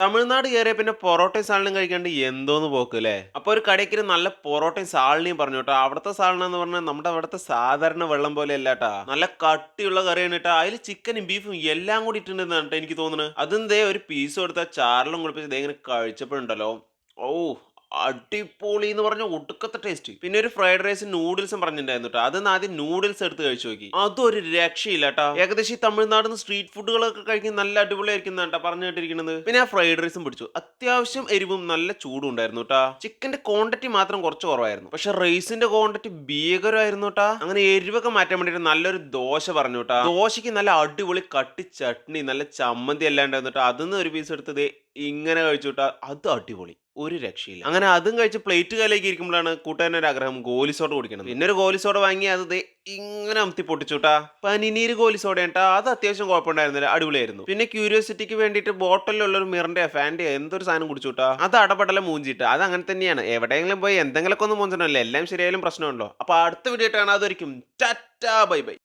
തമിഴ്നാട് കയറിയ പിന്നെ പൊറോട്ടയും സാലനും കഴിക്കാണ്ട് എന്തോന്ന് പോക്ക് അല്ലേ? അപ്പൊ ഒരു കടയ്ക്ക് നല്ല പൊറോട്ടയും സാലനിയും പറഞ്ഞു കേട്ടോ. അവിടുത്തെ സാലന എന്ന് പറഞ്ഞാൽ നമ്മുടെ അവിടുത്തെ സാധാരണ വെള്ളം പോലെ അല്ലാട്ടാ. നല്ല കട്ടിയുള്ള കറിയാണ് കേട്ടോ. അതിൽ ചിക്കനും ബീഫും എല്ലാം കൂടി ഇട്ടിട്ടുണ്ടെന്നാണ് ട്ടോ എനിക്ക് തോന്നുന്നത്. അതും ദേ ഒരു പീസ് കൊടുത്ത ചാറിലും കുളിപ്പിച്ച് ദേ ഇങ്ങനെ കഴിച്ചപ്പോഴുണ്ടല്ലോ. ഓ, അടിപൊളി എന്ന് പറഞ്ഞ ഒടുക്കത്തെ ടേസ്റ്റ്. പിന്നെ ഒരു ഫ്രൈഡ് റൈസും നൂഡിൽസും പറഞ്ഞിട്ടുണ്ടായിരുന്നു കേട്ടോ. അതൊന്ന് ആദ്യം നൂഡിൽസ് എടുത്ത് കഴിച്ചു നോക്കി. അതൊരു രക്ഷയില്ല കേട്ടോ. ഏകദേശം ഈ തമിഴ്നാട് സ്ട്രീറ്റ് ഫുഡുകളൊക്കെ കഴിക്കാൻ നല്ല അടിപൊളിയായിരിക്കും കേട്ടോ പറഞ്ഞു കേട്ടിരിക്കുന്നത്. പിന്നെ ആ ഫ്രൈഡ് റൈസും പിടിച്ചു. അത്യാവശ്യം എരിവും നല്ല ചൂടും ഉണ്ടായിരുന്നു കേട്ടോ. ചിക്കന്റെ ക്വാണ്ടിറ്റി മാത്രം കുറച്ച് കുറവായിരുന്നു, പക്ഷെ റൈസിന്റെ ക്വാണ്ടിറ്റി ഭീകരമായിരുന്നു കേട്ടാ. അങ്ങനെ എരിവൊക്കെ മാറ്റാൻ വേണ്ടിട്ട് നല്ലൊരു ദോശ പറഞ്ഞു കേട്ടാ. ദോശയ്ക്ക് നല്ല അടിപൊളി കട്ടി ചട്നി, നല്ല ചമ്മന്തി എല്ലാം ഉണ്ടായിരുന്നു കേട്ടോ. അതിന്ന് ഒരു പീസ് എടുത്തത് ഇങ്ങനെ കഴിച്ചു കേട്ടാ. അത് അടിപൊളി, ഒരു രക്ഷയില്ല. അങ്ങനെ അതും കഴിച്ച് പ്ലേറ്റ് കാലേക്ക് ഇരിക്കുമ്പോഴാണ് കൂട്ടുകാരൻ്റെ ഒരു ആഗ്രഹം ഗോലി സോഡ കുടിക്കണം. പിന്നെ ഒരു ഗോലി സോഡ വാങ്ങി അത് ദേ ഇങ്ങനെ അമത്തി പൊട്ടിച്ചുട്ടാ. പനിനീര് ഗോലി സോഡ കേട്ടാ. അത് അത്യാവശ്യം കുഴപ്പമുണ്ടായിരുന്നില്ല, അടിപൊളിയായിരുന്നു. പിന്നെ ക്യൂരിയോസിറ്റിക്ക് വേണ്ടിയിട്ട് ബോട്ടലിലുള്ള ഒരു മിറിന്റെ ഫാൻ്റെ എന്തൊരു സാധനം കുടിച്ചുട്ടാ. അത് അടപടല മൂഞ്ചിട്ട്. അത് അങ്ങനെ തന്നെയാണ്. എവിടെയെങ്കിലും പോയി എന്തെങ്കിലുമൊക്കെ ഒന്ന് മൂഞ്ചണമല്ലോ. എല്ലാം ശരിയായാലും പ്രശ്നമുണ്ടല്ലോ. അപ്പൊ അടുത്ത വീഡിയോ ആയിട്ടാണ്. അതൊരിക്കും ടാറ്റാ ബൈ ബൈ.